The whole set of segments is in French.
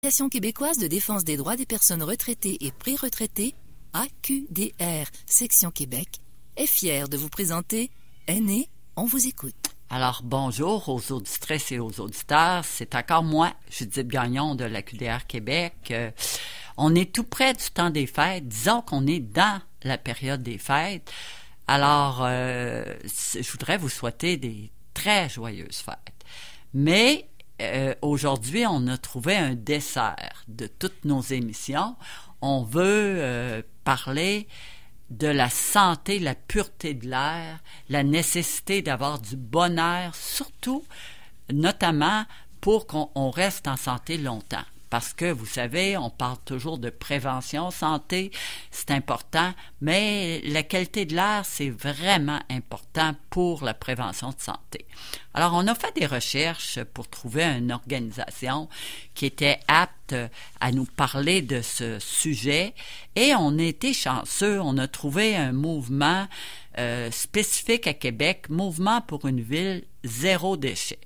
Association québécoise de défense des droits des personnes retraitées et pré-retraitées, AQDR, section Québec, est fière de vous présenter Aînés, on vous écoute. Alors, bonjour aux auditrices et aux auditeurs. C'est encore moi, Judith Gagnon de l'AQDR Québec. On est tout près du temps des fêtes. Disons qu'on est dans la période des fêtes. Alors, je voudrais vous souhaiter des très joyeuses fêtes. Mais aujourd'hui, on a trouvé un dessert de toutes nos émissions. On veut parler de la santé, la pureté de l'air, la nécessité d'avoir du bon air, surtout, notamment pour qu'on reste en santé longtemps. Parce que, vous savez, on parle toujours de prévention santé, c'est important, mais la qualité de l'air, c'est vraiment important pour la prévention de santé. Alors, on a fait des recherches pour trouver une organisation qui était apte à nous parler de ce sujet et on a été chanceux, on a trouvé un mouvement spécifique à Québec, Mouvement pour une ville zéro déchet.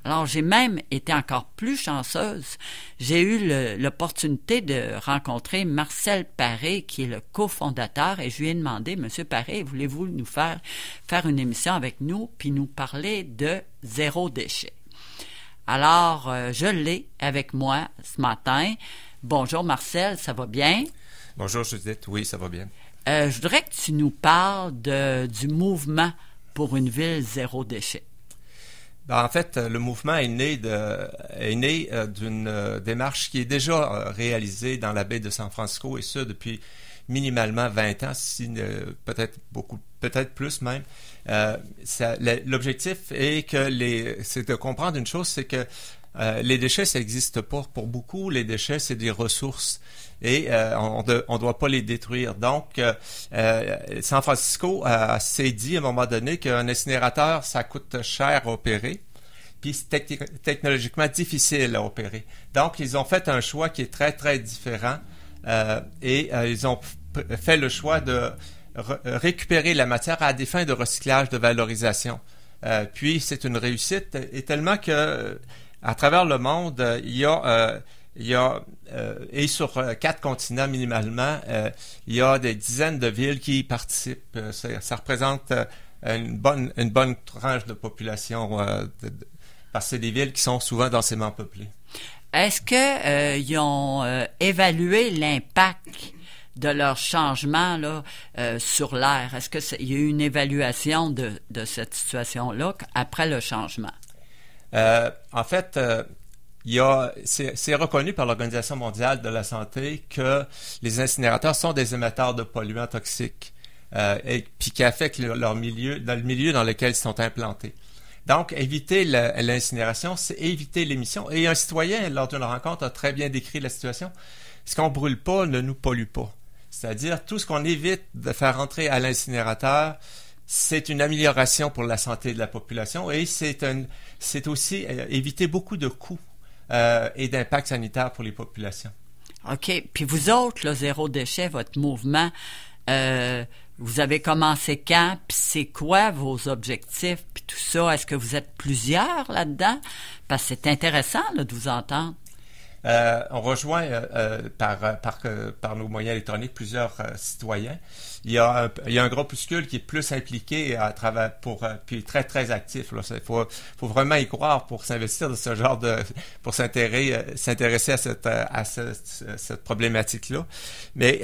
Alors, j'ai même été encore plus chanceuse. J'ai eu l'opportunité de rencontrer Marcel Paré, qui est le cofondateur, et je lui ai demandé, Monsieur Paré, voulez-vous nous faire une émission avec nous, puis nous parler de zéro déchet? Alors, je l'ai avec moi ce matin. Bonjour Marcel, ça va bien? Bonjour Judith, oui, ça va bien. Je voudrais que tu nous parles du mouvement pour une ville zéro déchet. En fait, le mouvement est né d'une démarche qui est déjà réalisée dans la baie de San Francisco, et ce depuis minimalement 20 ans, peut-être plus même. L'objectif est c'est de comprendre une chose, c'est que les déchets, ça n'existe pas. Pour beaucoup, les déchets, c'est des ressources et on ne doit pas les détruire. Donc, San Francisco s'est dit à un moment donné qu'un incinérateur, ça coûte cher à opérer, puis c'est technologiquement difficile à opérer. Donc, ils ont fait un choix qui est très, très différent et ils ont fait le choix de récupérer la matière à des fins de recyclage, de valorisation. Puis, c'est une réussite, et tellement que à travers le monde, il y a et sur 4 continents minimalement, il y a des dizaines de villes qui y participent. Ça représente une bonne tranche de population, parce que c'est des villes qui sont souvent densément peuplées. Est-ce qu'ils ont évalué l'impact de leur changement là, sur l'air? Est-ce qu'il y a eu une évaluation de cette situation-là après le changement? En fait, c'est reconnu par l'Organisation mondiale de la santé que les incinérateurs sont des émetteurs de polluants toxiques et puis qui affectent leur milieu, dans le milieu dans lequel ils sont implantés. Donc, éviter l'incinération, c'est éviter l'émission. Et un citoyen, lors d'une rencontre, a très bien décrit la situation. Ce qu'on brûle pas ne nous pollue pas. C'est-à-dire, tout ce qu'on évite de faire rentrer à l'incinérateur, c'est une amélioration pour la santé de la population et c'est aussi éviter beaucoup de coûts et d'impacts sanitaires pour les populations. OK. Puis vous autres, là, Zéro Déchet, votre mouvement, vous avez commencé quand? Puis c'est quoi vos objectifs? Puis tout ça, est-ce que vous êtes plusieurs là-dedans? Parce que c'est intéressant là, de vous entendre. On rejoint par nos moyens électroniques plusieurs citoyens. Il y a un groupuscule qui est plus impliqué à travers puis très très actif. Là, faut vraiment y croire pour s'investir de ce genre pour s'intéresser à cette problématique-là. Mais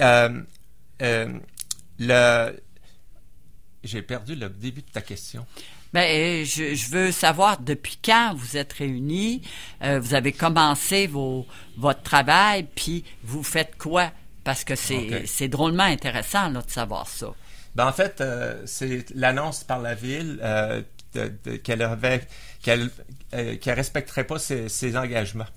j'ai perdu le début de ta question. Bien, je veux savoir depuis quand vous êtes réunis, vous avez commencé votre travail, puis vous faites quoi? Parce que c'est drôlement intéressant là, de savoir ça. Ben, en fait, c'est l'annonce par la ville qu'elle respecterait pas ses engagements.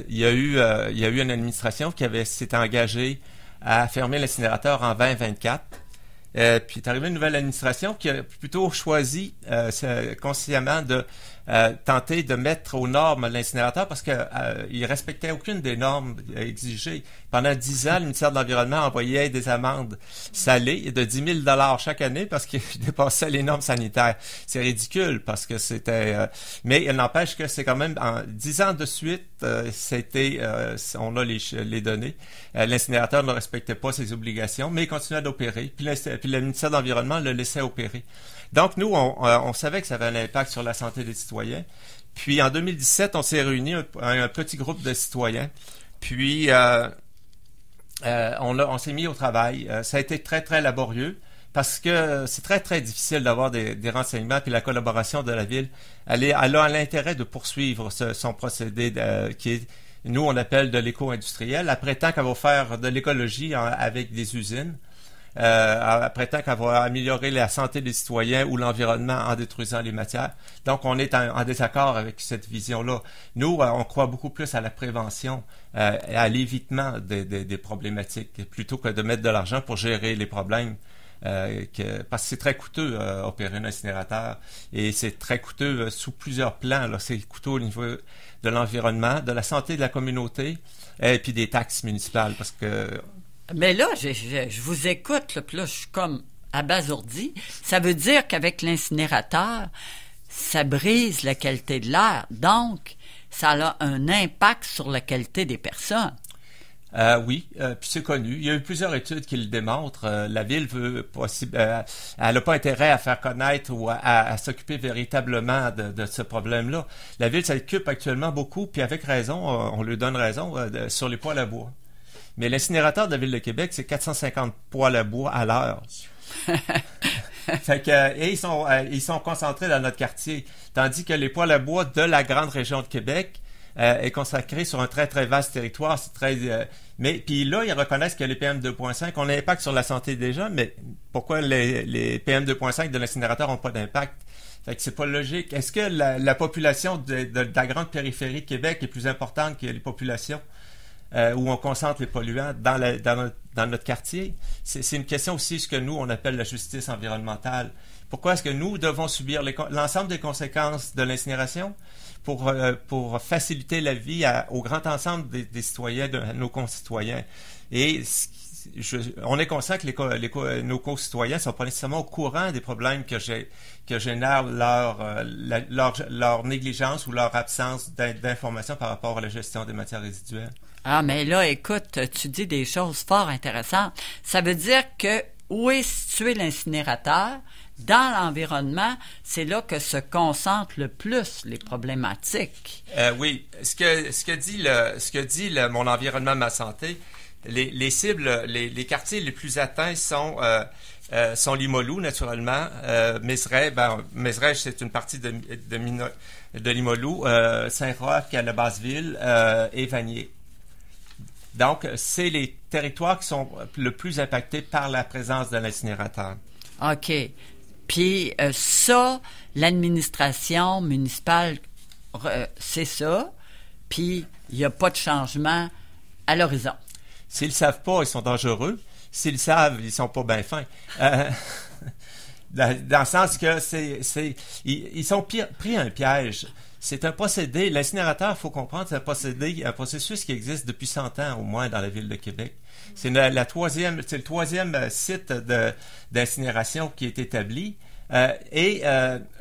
Il y a eu une administration qui s'était engagée à fermer l'incinérateur en 2024. Puis est arrivée une nouvelle administration qui a plutôt choisi consciemment de tenté de mettre aux normes l'incinérateur parce que il respectait aucune des normes exigées. Pendant 10 ans, le ministère de l'Environnement envoyait des amendes salées de 10 000 $ chaque année parce qu'il dépassait les normes sanitaires. C'est ridicule parce que c'était... mais il n'empêche que c'est quand même... En 10 ans de suite, on a les données. L'incinérateur ne respectait pas ses obligations, mais il continuait d'opérer. Puis le ministère de l'Environnement le laissait opérer. Donc, nous, on savait que ça avait un impact sur la santé des citoyens. Puis, en 2017, on s'est réunis, un petit groupe de citoyens. Puis, on s'est mis au travail. Ça a été très, très laborieux parce que c'est très, très difficile d'avoir des renseignements. Puis, la collaboration de la Ville, elle a l'intérêt de poursuivre son procédé qui est, nous, on appelle de l'éco-industriel. Après tant qu'elle va faire de l'écologie avec des usines, après tant qu'elle va améliorer la santé des citoyens ou l'environnement en détruisant les matières. Donc, on est en désaccord avec cette vision-là. Nous, on croit beaucoup plus à la prévention, à l'évitement des problématiques, plutôt que de mettre de l'argent pour gérer les problèmes. Parce que c'est très coûteux opérer un incinérateur et c'est très coûteux sous plusieurs plans. Là. C'est coûteux au niveau de l'environnement, de la santé de la communauté et puis des taxes municipales parce que... Mais là, je vous écoute, là, puis là, je suis comme abasourdi. Ça veut dire qu'avec l'incinérateur, ça brise la qualité de l'air. Donc, ça a un impact sur la qualité des personnes. Oui, puis c'est connu. Il y a eu plusieurs études qui le démontrent. La Ville elle n'a pas intérêt à faire connaître ou à s'occuper véritablement de ce problème-là. La Ville s'occupe actuellement beaucoup, puis avec raison, on lui donne raison, sur les poêles à bois. Mais l'incinérateur de la Ville de Québec, c'est 450 poêles à bois à l'heure. Fait que, et ils sont concentrés dans notre quartier. Tandis que les poêles à bois de la grande région de Québec est consacré sur un très, très vaste territoire. C'est très, mais puis là, ils reconnaissent que les PM2.5 ont un impact sur la santé des gens, mais pourquoi les PM2.5 de l'incinérateur n'ont pas d'impact? Fait que c'est pas logique. Est-ce que la population de la grande périphérie de Québec est plus importante que les populations où on concentre les polluants dans notre quartier? C'est une question aussi ce que nous, on appelle la justice environnementale. Pourquoi est-ce que nous devons subir l'ensemble des conséquences de l'incinération pour faciliter la vie au grand ensemble des citoyens, de nos concitoyens? Et on est conscient que nos concitoyens ne sont pas nécessairement au courant des problèmes que génère leur négligence ou leur absence d'information par rapport à la gestion des matières résiduelles. Ah, mais là, écoute, tu dis des choses fort intéressantes. Ça veut dire que où est situé l'incinérateur? Dans l'environnement, c'est là que se concentrent le plus les problématiques. Oui, ce que dit mon environnement, ma santé, les cibles, les quartiers les plus atteints sont Limoilou, naturellement, Mézeray, Mézeray, c'est une partie de Limoilou, Saint-Roch, la Basse-Ville et Vanier. Donc, c'est les territoires qui sont le plus impactés par la présence de l'incinérateur. OK. Puis ça, l'administration municipale, c'est ça, puis il n'y a pas de changement à l'horizon. S'ils ne savent pas, ils sont dangereux. S'ils savent, ils sont pas bien fins. Dans le sens que ils sont pris à un piège. C'est un procédé, l'incinérateur, il faut comprendre, c'est un processus qui existe depuis 100 ans au moins dans la Ville de Québec. C'est le troisième site d'incinération qui est établi. Là,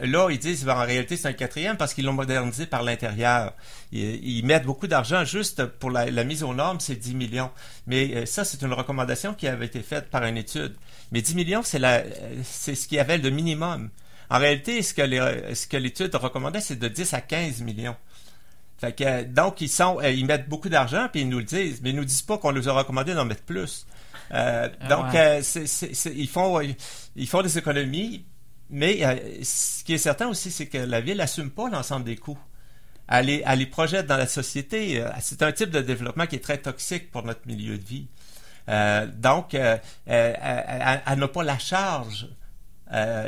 ils disent en réalité c'est un quatrième parce qu'ils l'ont modernisé par l'intérieur. Ils mettent beaucoup d'argent juste pour la mise aux normes, c'est 10 millions. Mais ça, c'est une recommandation qui avait été faite par une étude. Mais 10 millions, c'est ce qu'il y avait de minimum. En réalité, ce que l'étude recommandait, c'est de 10 à 15 millions. Fait que, donc, ils mettent beaucoup d'argent, puis ils nous le disent, mais ils nous disent pas qu'on nous a recommandé d'en mettre plus. Ils font des économies, mais ce qui est certain aussi, c'est que la Ville n'assume pas l'ensemble des coûts. Elle les projette dans la société. C'est un type de développement qui est très toxique pour notre milieu de vie. Donc, elle n'a pas la charge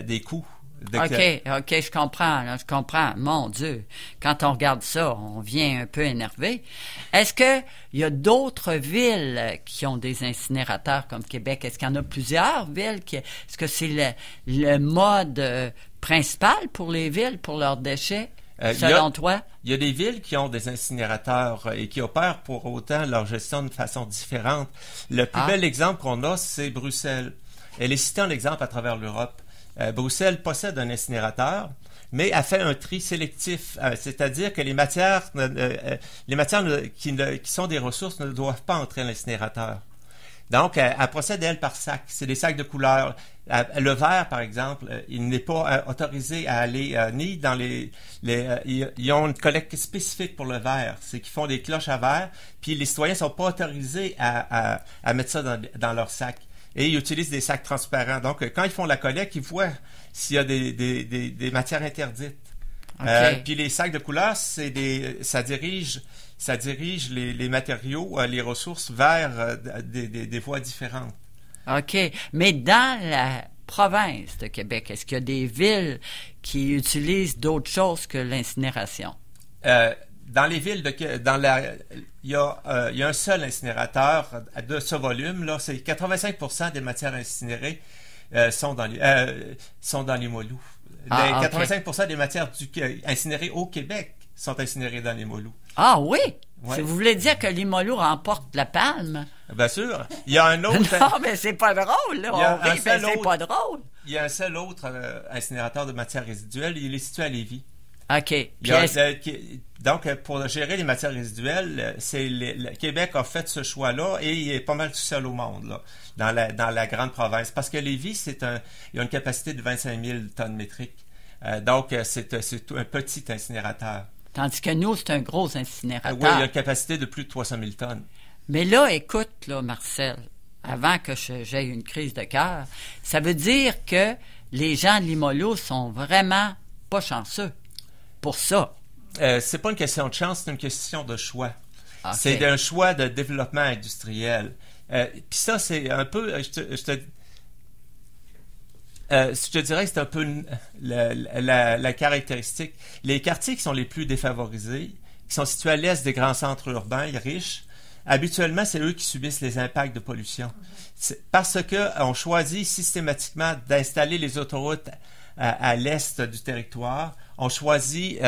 des coûts. OK, je comprends. Mon Dieu, quand on regarde ça, on vient un peu énervé. Est-ce qu'il y a d'autres villes qui ont des incinérateurs comme Québec? Est-ce qu'il y en a plusieurs villes? Est-ce que c'est le mode principal pour les villes, pour leurs déchets? selon toi? Il y a des villes qui ont des incinérateurs et qui opèrent pour autant leur gestion de façon différente. Le plus bel exemple qu'on a, c'est Bruxelles. Elle est citée en exemple à travers l'Europe. Bruxelles possède un incinérateur, mais a fait un tri sélectif, c'est-à-dire que les matières qui sont des ressources ne doivent pas entrer à l'incinérateur. Donc, elle procède, elle, par sac. C'est des sacs de couleur. Le verre, par exemple, il n'est pas autorisé à aller ni dans ils ont une collecte spécifique pour le verre. C'est qu'ils font des cloches à verre, puis les citoyens sont pas autorisés à mettre ça dans leur sac. Et ils utilisent des sacs transparents. Donc, quand ils font la collecte, ils voient s'il y a des matières interdites. Okay. Puis les sacs de couleur, ça dirige les matériaux, les ressources vers des voies différentes. OK. Mais dans la province de Québec, est-ce qu'il y a des villes qui utilisent d'autres choses que l'incinération? Dans les villes il y a un seul incinérateur de ce volume là, c'est 85% des matières incinérées sont dans les Moilous. 85% des matières incinérées au Québec sont incinérées dans les Moilous. Ah oui? Ouais. Si vous voulez dire que Limoilou remporte la palme? Bien sûr. Il y a un autre... Non, mais c'est pas drôle, là. C'est pas drôle. Il y a un seul autre incinérateur de matières résiduelles. Il est situé à Lévis. OK. Donc, pour gérer les matières résiduelles, le Québec a fait ce choix-là et il est pas mal tout seul au monde, là, dans la grande province. Parce que Lévis, il y a une capacité de 25 000 tonnes métriques. Donc, c'est un petit incinérateur. Tandis que nous, c'est un gros incinérateur. Oui, il y a une capacité de plus de 300 000 tonnes. Mais là, écoute, là, Marcel, avant que j'aie une crise de cœur, ça veut dire que les gens de Limoilou sont vraiment pas chanceux pour ça. C'est pas une question de chance, c'est une question de choix. Okay. C'est un choix de développement industriel. Puis ça, c'est un peu... je te dirais que c'est un peu la caractéristique. Les quartiers qui sont les plus défavorisés, qui sont situés à l'est des grands centres urbains riches, habituellement, c'est eux qui subissent les impacts de pollution. Parce qu'on choisit systématiquement d'installer les autoroutes à l'est du territoire. On choisit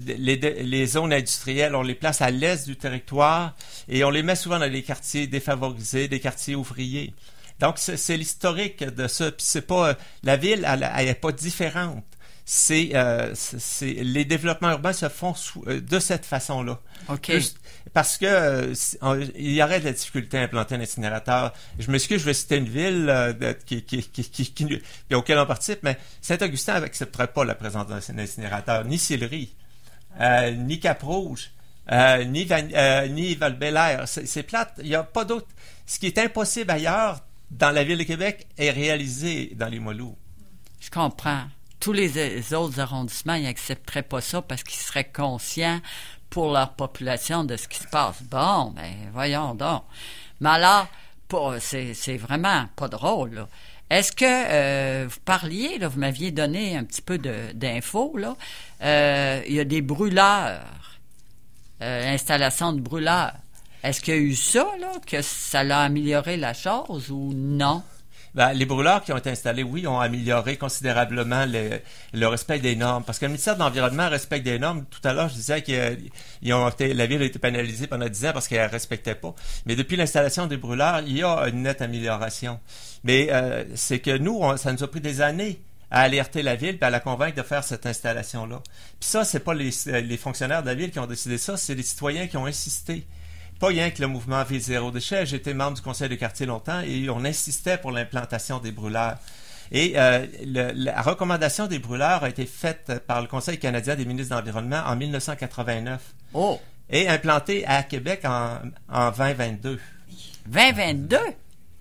les zones industrielles, on les place à l'est du territoire et on les met souvent dans des quartiers défavorisés, des quartiers ouvriers. Donc, c'est l'historique de ça. Puis c'est pas la ville, elle est pas différente. Les développements urbains se font de cette façon-là. OK. Parce que il y aurait de la difficulté à implanter un incinérateur. Je m'excuse, je vais citer une ville auquel on participe, mais Saint-Augustin n'accepterait pas la présence d'un incinérateur, ni Sillery, ni Cap-Rouge, ni Val-Bélair. C'est plate. Il n'y a pas d'autre. Ce qui est impossible ailleurs, dans la ville de Québec, est réalisé dans les Moilous. Je comprends. Tous les autres arrondissements, ils n'accepteraient pas ça parce qu'ils seraient conscients pour leur population de ce qui se passe. Bon, ben voyons donc. Mais alors, c'est vraiment pas drôle, là. Est-ce que vous parliez, là, vous m'aviez donné un petit peu d'infos, là. Il y a des brûleurs, installation de brûleurs. Est-ce qu'il y a eu ça, là, que ça l'a amélioré la chose ou non? Ben, les brûleurs qui ont été installés, oui, ont amélioré considérablement le respect des normes. Parce que le ministère de l'Environnement respecte des normes. Tout à l'heure, je disais que la ville a été pénalisée pendant 10 ans parce qu'elle ne respectait pas. Mais depuis l'installation des brûleurs, il y a une nette amélioration. Mais c'est que nous, ça nous a pris des années à alerter la ville et à la convaincre de faire cette installation-là. Puis ça, c'est pas les fonctionnaires de la ville qui ont décidé ça, c'est les citoyens qui ont insisté. Pas rien que le mouvement Ville Zéro Déchet. J'étais membre du conseil de quartier longtemps et on insistait pour l'implantation des brûleurs. Et la recommandation des brûleurs a été faite par le Conseil canadien des ministres de l'Environnement en 1989. Oh! Et implantée à Québec en 2022. 2022?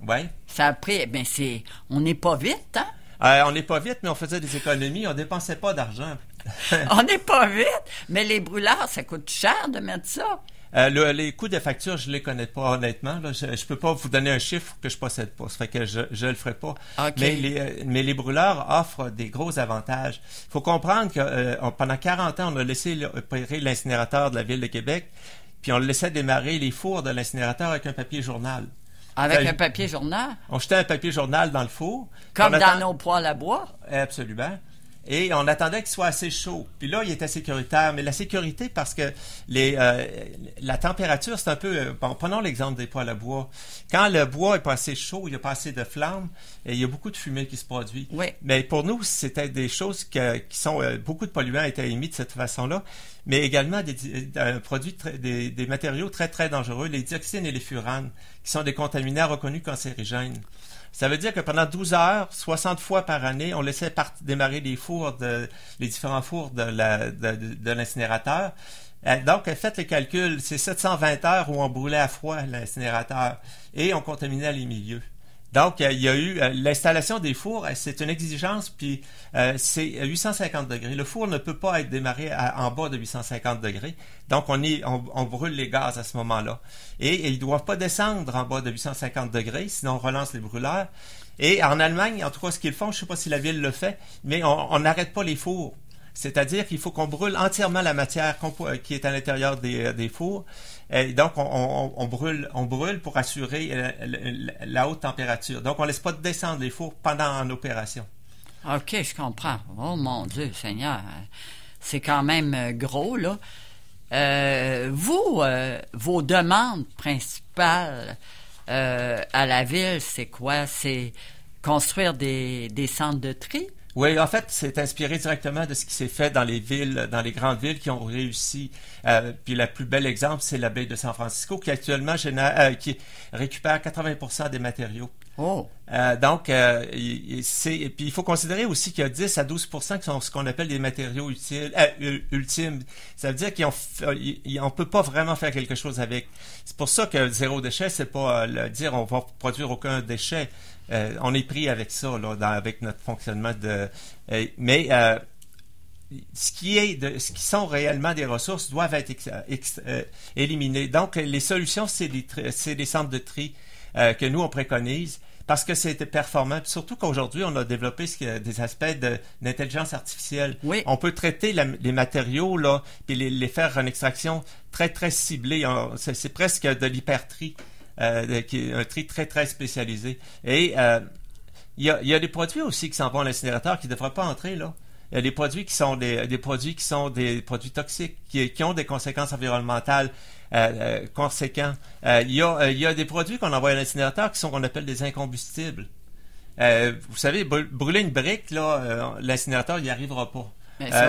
Oui. Ça a pris... Ben on n'est pas vite, hein? On n'est pas vite, mais on faisait des économies. On dépensait pas d'argent. On n'est pas vite, mais les brûleurs, ça coûte cher de mettre ça. Les coûts de facture, je les connais pas honnêtement. Là. Je peux pas vous donner un chiffre que je possède pas. Ça fait que je le ferai pas. Okay. Mais les brûleurs offrent des gros avantages. Il faut comprendre que pendant 40 ans, on a laissé opérer l'incinérateur de la ville de Québec, puis on laissait démarrer les fours de l'incinérateur avec un papier journal. Avec un papier journal? On jetait un papier journal dans le four. Comme dans nos poêles à bois? Absolument. Et on attendait qu'il soit assez chaud. Puis là, il était sécuritaire. Mais la sécurité, parce que la température, c'est un peu... bon, prenons l'exemple des poêles à bois. Quand le bois est pas assez chaud, il n'y a pas assez de flammes, et il y a beaucoup de fumée qui se produit. Oui. Mais pour nous, c'était des choses qui sont... beaucoup de polluants étaient émis de cette façon-là, mais également des matériaux très, très dangereux, les dioxines et les furanes, qui sont des contaminants reconnus cancérigènes. Ça veut dire que pendant 12 heures, 60 fois par année, on laissait démarrer les différents fours de l'incinérateur. Donc, faites les calculs, c'est 720 heures où on brûlait à froid l'incinérateur et on contaminait les milieux. Donc, il y a eu l'installation des fours, c'est une exigence, puis c'est à 850 degrés. Le four ne peut pas être démarré en bas de 850 degrés. Donc, on brûle les gaz à ce moment-là. Et ils ne doivent pas descendre en bas de 850 degrés, sinon on relance les brûleurs. Et en Allemagne, en tout cas, ce qu'ils font, je ne sais pas si la ville le fait, mais on n'arrête pas les fours. C'est-à-dire qu'il faut qu'on brûle entièrement la matière qui est à l'intérieur des fours. Et donc, on brûle pour assurer la haute température. Donc, on ne laisse pas descendre les fours pendant l'opération. OK, je comprends. Oh mon Dieu, Seigneur, c'est quand même gros, là. Vos demandes principales à la ville, c'est quoi? C'est construire des centres de tri? Oui, en fait, c'est inspiré directement de ce qui s'est fait dans les villes, dans les grandes villes qui ont réussi. Puis le plus bel exemple, c'est la baie de San Francisco, qui actuellement qui récupère 80% des matériaux. Oh. Donc, puis il faut considérer aussi qu'il y a 10 à 12% qui sont ce qu'on appelle des matériaux ultimes. Ça veut dire qu'on peut pas vraiment faire quelque chose avec. C'est pour ça que zéro déchet, c'est pas dire on va produire aucun déchet. On est pris avec ça, là, avec notre fonctionnement mais ce qui sont réellement des ressources doivent être éliminées. Donc, les solutions, c'est des centres de tri que nous, on préconise parce que c'est performant. Puis surtout qu'aujourd'hui, on a développé des aspects d'intelligence artificielle. Oui. On peut traiter les matériaux, là, puis les faire une extraction très, très ciblée. C'est presque de l'hypertri. Qui est un tri très, très spécialisé. Et il y a des produits aussi qui s'en vont à l'incinérateur qui ne devraient pas entrer, là. Il y a des produits qui sont des produits toxiques, qui ont des conséquences environnementales conséquentes. Il y a des produits qu'on envoie à l'incinérateur qui sont qu'on appelle des incombustibles. Vous savez, brûler une brique, là, l'incinérateur, il n'y arrivera pas.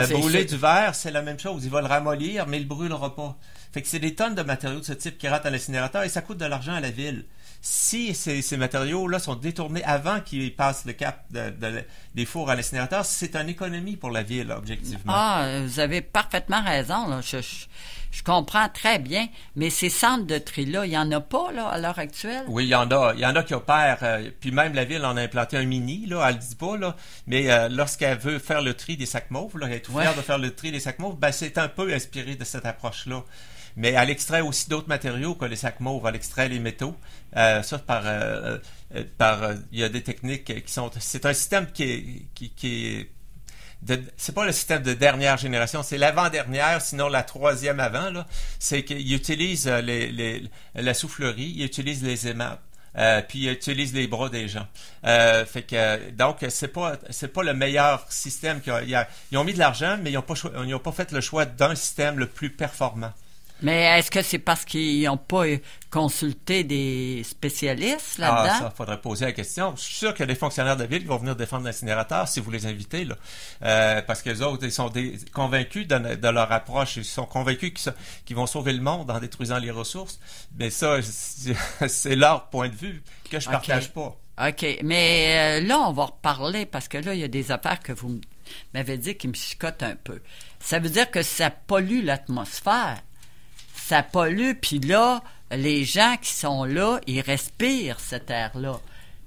Brûler du verre, c'est la même chose. Il va le ramollir, mais il ne brûlera pas. Fait que c'est des tonnes de matériaux de ce type qui rentrent à l'incinérateur et ça coûte de l'argent à la ville. Si ces matériaux-là sont détournés avant qu'ils passent le cap des fours à l'incinérateur, c'est une économie pour la ville, objectivement. Ah, vous avez parfaitement raison, là. Je comprends très bien, mais ces centres de tri-là, il n'y en a pas, là, à l'heure actuelle? Oui, il y en a. Il y en a qui opèrent. Puis même la ville en a implanté un mini, là, elle le dit pas, là. Mais lorsqu'elle veut faire le tri des sacs mauves, là, elle est tout fière de faire le tri des sacs mauves, ben c'est un peu inspiré de cette approche-là. Mais elle extrait aussi d'autres matériaux que les sacs mauves. Elle extrait les métaux. Ça, il y a des techniques qui sont... C'est un système qui est... c'est pas le système de dernière génération, c'est l'avant-dernière, sinon la troisième avant, là. C'est qu'il utilise la soufflerie, il utilise les aimants. Puis ils utilisent les bras des gens. Donc c'est pas le meilleur système ils ont mis de l'argent, mais ils n'ont pas fait le choix d'un système le plus performant. Mais est-ce que c'est parce qu'ils n'ont pas consulté des spécialistes là-dedans? Ah, ça, faudrait poser la question. Je suis sûr qu'il y a des fonctionnaires de ville qui vont venir défendre l'incinérateur si vous les invitez, là. Parce que les autres, ils sont convaincus de leur approche. Ils sont convaincus qu'ils vont sauver le monde en détruisant les ressources. Mais ça, c'est leur point de vue que je partage pas. OK. Mais là, on va reparler parce que là, il y a des affaires que vous m'avez dit qui me chicotent un peu. Ça veut dire que ça pollue l'atmosphère. Ça pollue, puis là, les gens qui sont là, ils respirent cet air-là.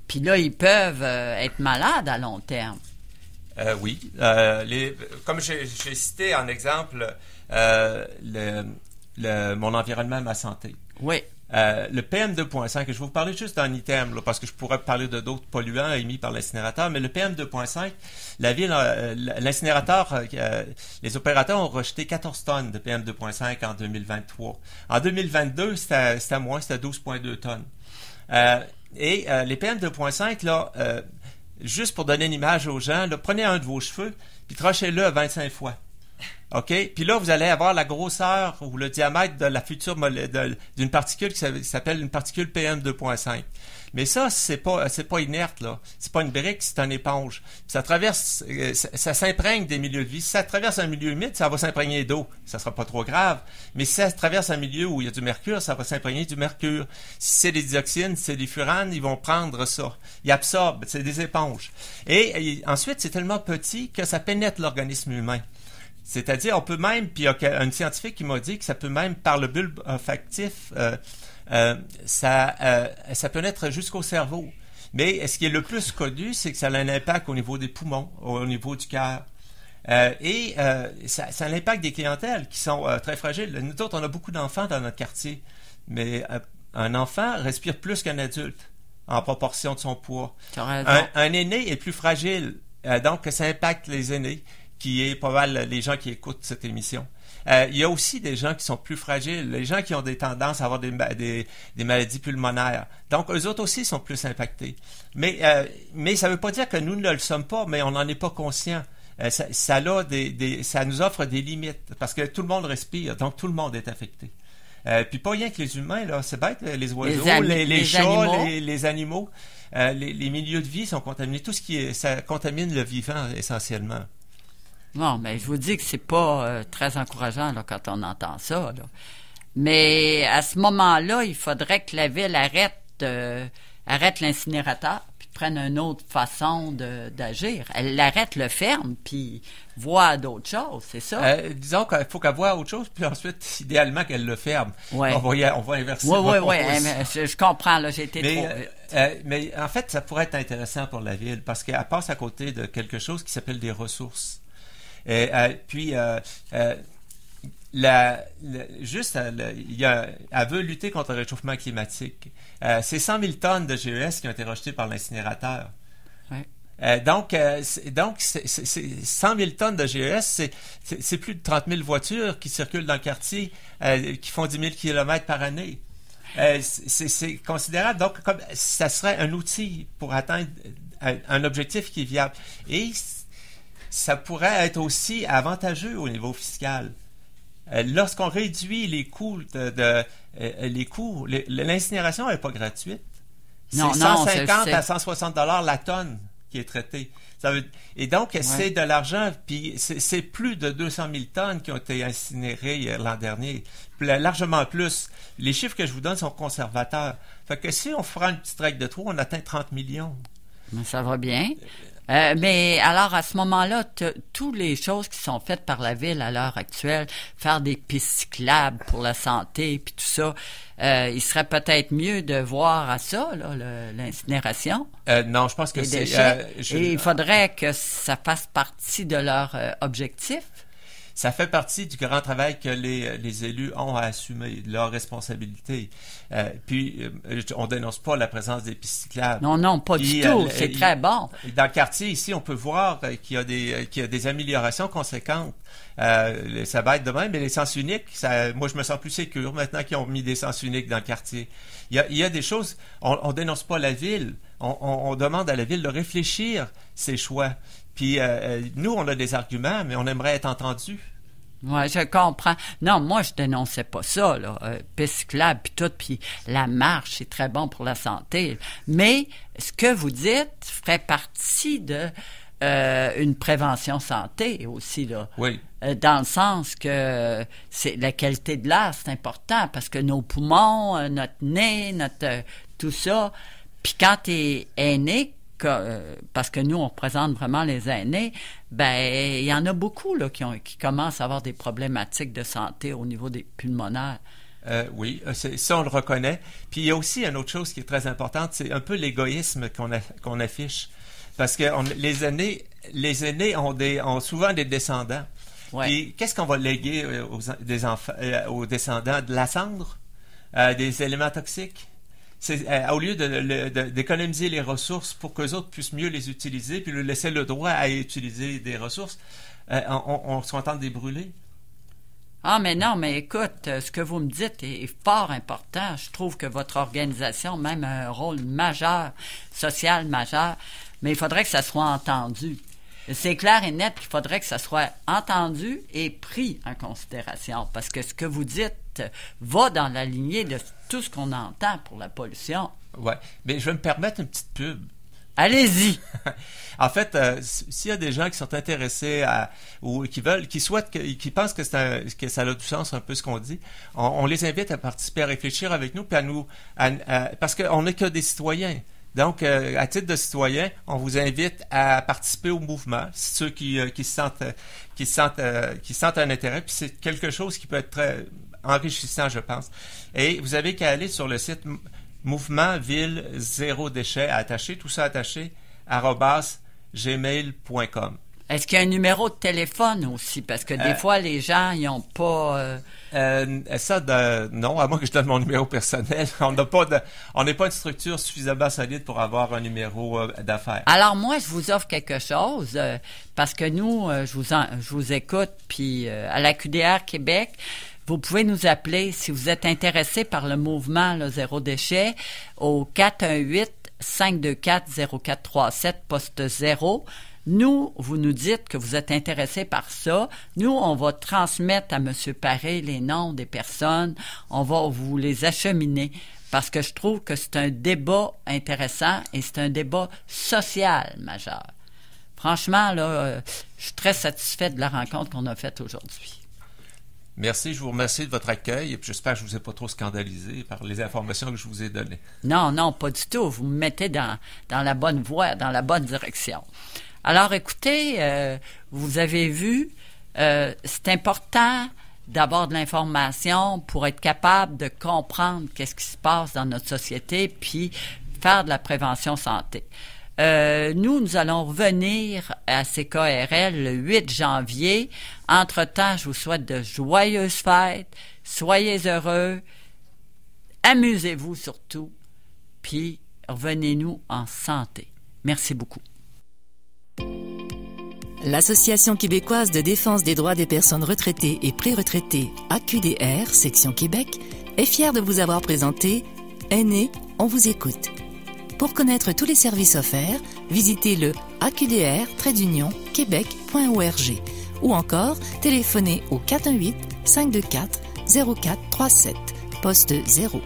Puis là, ils peuvent être malades à long terme. Oui. Comme j'ai cité en exemple mon environnement, ma santé. Oui. Le PM2.5, je vais vous parler juste d'un item, là, parce que je pourrais parler de d'autres polluants émis par l'incinérateur, mais le PM2.5, la ville, l'incinérateur, les opérateurs ont rejeté 14 tonnes de PM2.5 en 2023. En 2022, c'était moins, c'était 12,2 tonnes. Les PM2.5, là, juste pour donner une image aux gens, là, prenez un de vos cheveux, puis tranchez-le 25 fois. OK? Puis là, vous allez avoir la grosseur ou le diamètre de la future d'une particule qui s'appelle une particule PM2.5. Mais ça, c'est pas inerte, là. C'est pas une brique, c'est une éponge. Ça traverse, ça s'imprègne des milieux de vie. Si ça traverse un milieu humide, ça va s'imprégner d'eau. Ça sera pas trop grave. Mais si ça traverse un milieu où il y a du mercure, ça va s'imprégner du mercure. Si c'est des dioxines, si c'est des furanes, ils vont prendre ça. Ils absorbent. C'est des éponges. Et ensuite, c'est tellement petit que ça pénètre l'organisme humain. C'est-à-dire, on peut même, puis il y a un scientifique qui m'a dit que ça peut même, par le bulbe olfactif, ça pénètre jusqu'au cerveau. Mais ce qui est le plus connu, c'est que ça a un impact au niveau des poumons, au niveau du cœur. Ça a l'impact des clientèles qui sont très fragiles. Nous autres, on a beaucoup d'enfants dans notre quartier, mais un enfant respire plus qu'un adulte en proportion de son poids. Un aîné est plus fragile, donc ça impacte les aînés, qui est pas mal les gens qui écoutent cette émission. Il y a aussi des gens qui sont plus fragiles, les gens qui ont des tendances à avoir des maladies pulmonaires. Donc, eux autres aussi sont plus impactés. Mais ça ne veut pas dire que nous ne le sommes pas, mais on n'en est pas conscient. Ça nous offre des limites, parce que tout le monde respire, donc tout le monde est affecté. Puis pas rien que les humains, là, c'est bête, les oiseaux, les chats, les animaux, les milieux de vie sont contaminés. Tout ça contamine le vivant essentiellement. Non, mais je vous dis que c'est pas très encourageant là, quand on entend ça. Là. Mais à ce moment-là, il faudrait que la ville arrête l'incinérateur puis prenne une autre façon d'agir. Elle l'arrête, le ferme, puis voit d'autres choses, c'est ça? Disons qu'il faut qu'elle voie autre chose, puis ensuite, idéalement, qu'elle le ferme. Ouais. On va inverser. Oui, je comprends, là, j'ai été trop vite. Mais en fait, ça pourrait être intéressant pour la ville, parce qu'elle passe à côté de quelque chose qui s'appelle des ressources. Elle veut lutter contre le réchauffement climatique. C'est 100 000 tonnes de GES qui ont été rejetées par l'incinérateur. Ouais. Donc, 100 000 tonnes de GES, c'est plus de 30 000 voitures qui circulent dans le quartier, qui font 10 000 kilomètres par année. C'est considérable. Donc, ça serait un outil pour atteindre un objectif qui est viable. Et ça pourrait être aussi avantageux au niveau fiscal. Lorsqu'on réduit les coûts l'incinération n'est pas gratuite. C'est 150 à 160 $ la tonne qui est traitée. Et donc, c'est de l'argent, puis c'est plus de 200 000 tonnes qui ont été incinérées l'an dernier. Largement plus. Les chiffres que je vous donne sont conservateurs. Fait que si on fera une petite règle de trou, on atteint 30 millions. Ça va bien. Mais alors, à ce moment-là, toutes les choses qui sont faites par la ville à l'heure actuelle, faire des pistes cyclables pour la santé, puis tout ça, il serait peut-être mieux de voir à ça, là, l'incinération. Non, je pense que c'est... Et il faudrait que ça fasse partie de leur objectif. Ça fait partie du grand travail que les élus ont à assumer, leur responsabilité. Puis, on dénonce pas la présence des pistes cyclables. Non, pas du tout. C'est très bon. Dans le quartier, ici, on peut voir qu'il y a des améliorations conséquentes. Ça va être de même, mais les sens uniques, moi, je me sens plus sécure maintenant qu'ils ont mis des sens uniques dans le quartier. Il y a des choses, on dénonce pas la ville. On demande à la ville de réfléchir ses choix. Puis nous, on a des arguments, mais on aimerait être entendus. Oui, je comprends. Non, moi, je dénonçais pas ça, là. Piste cyclable, puis tout, puis la marche, c'est très bon pour la santé. Mais ce que vous dites ferait partie de une prévention santé aussi, là. Oui. Dans le sens que c'est la qualité de l'air, c'est important, parce que nos poumons, notre nez, tout ça. Puis quand t'es aîné, parce que nous, on représente vraiment les aînés, ben il y en a beaucoup là, qui commencent à avoir des problématiques de santé au niveau des pulmonaires. Oui, ça, on le reconnaît. Puis il y a aussi une autre chose qui est très importante, c'est un peu l'égoïsme qu'on affiche. Parce que les aînés ont souvent des descendants. Ouais. Puis qu'est-ce qu'on va léguer aux descendants? De la cendre? Des éléments toxiques? Au lieu d'économiser les ressources pour qu'eux autres puissent mieux les utiliser, puis leur laisser le droit à utiliser des ressources, on se contente de les brûler. Ah, mais non, mais écoute, ce que vous me dites est fort important. Je trouve que votre organisation a même un rôle majeur, social majeur. mais il faudrait que ça soit entendu. C'est clair et net qu'il faudrait que ça soit entendu et pris en considération, parce que ce que vous dites va dans la lignée de tout ce qu'on entend pour la pollution. Oui, mais je vais me permettre une petite pub. Allez-y! En fait, s'il y a des gens qui sont intéressés ou qui souhaitent, qui pensent que ça a du sens un peu ce qu'on dit, on les invite à participer, à réfléchir avec nous, puis parce qu'on n'est que des citoyens. Donc, à titre de citoyen, on vous invite à participer au mouvement, ceux qui sentent un intérêt, puis c'est quelque chose qui peut être très enrichissant, je pense. Et vous avez qu'à aller sur le site Mouvement Ville Zéro Déchet attaché, tout ça attaché, @gmail.com. Est-ce qu'il y a un numéro de téléphone aussi? Parce que des fois, les gens, ils n'ont pas... Non, à moins que je donne mon numéro personnel. On n'est pas une structure suffisamment solide pour avoir un numéro d'affaires. Alors moi, je vous offre quelque chose, parce que nous, je vous écoute, puis à la QDR Québec, vous pouvez nous appeler si vous êtes intéressé par le mouvement Zéro Déchet au 418-524-0437, poste 0. Nous, vous nous dites que vous êtes intéressé par ça. Nous, on va transmettre à M. Paré les noms des personnes. On va vous les acheminer parce que je trouve que c'est un débat intéressant et c'est un débat social majeur. Franchement, là, je suis très satisfaite de la rencontre qu'on a faite aujourd'hui. Merci, je vous remercie de votre accueil et puis j'espère que je ne vous ai pas trop scandalisé par les informations que je vous ai données. Non, pas du tout. Vous me mettez dans la bonne voie, dans la bonne direction. Alors, écoutez, vous avez vu, c'est important d'avoir de l'information pour être capable de comprendre qu'est-ce qui se passe dans notre société puis faire de la prévention santé. Nous allons revenir à CKRL le 8 janvier. Entre-temps, je vous souhaite de joyeuses fêtes, soyez heureux, amusez-vous surtout, puis revenez-nous en santé. Merci beaucoup. L'Association québécoise de défense des droits des personnes retraitées et pré-retraitées, AQDR, section Québec, est fière de vous avoir présenté Aînés, on vous écoute. Pour connaître tous les services offerts, visitez le aqdr-québec.org ou encore téléphonez au 418-524-0437, poste 0.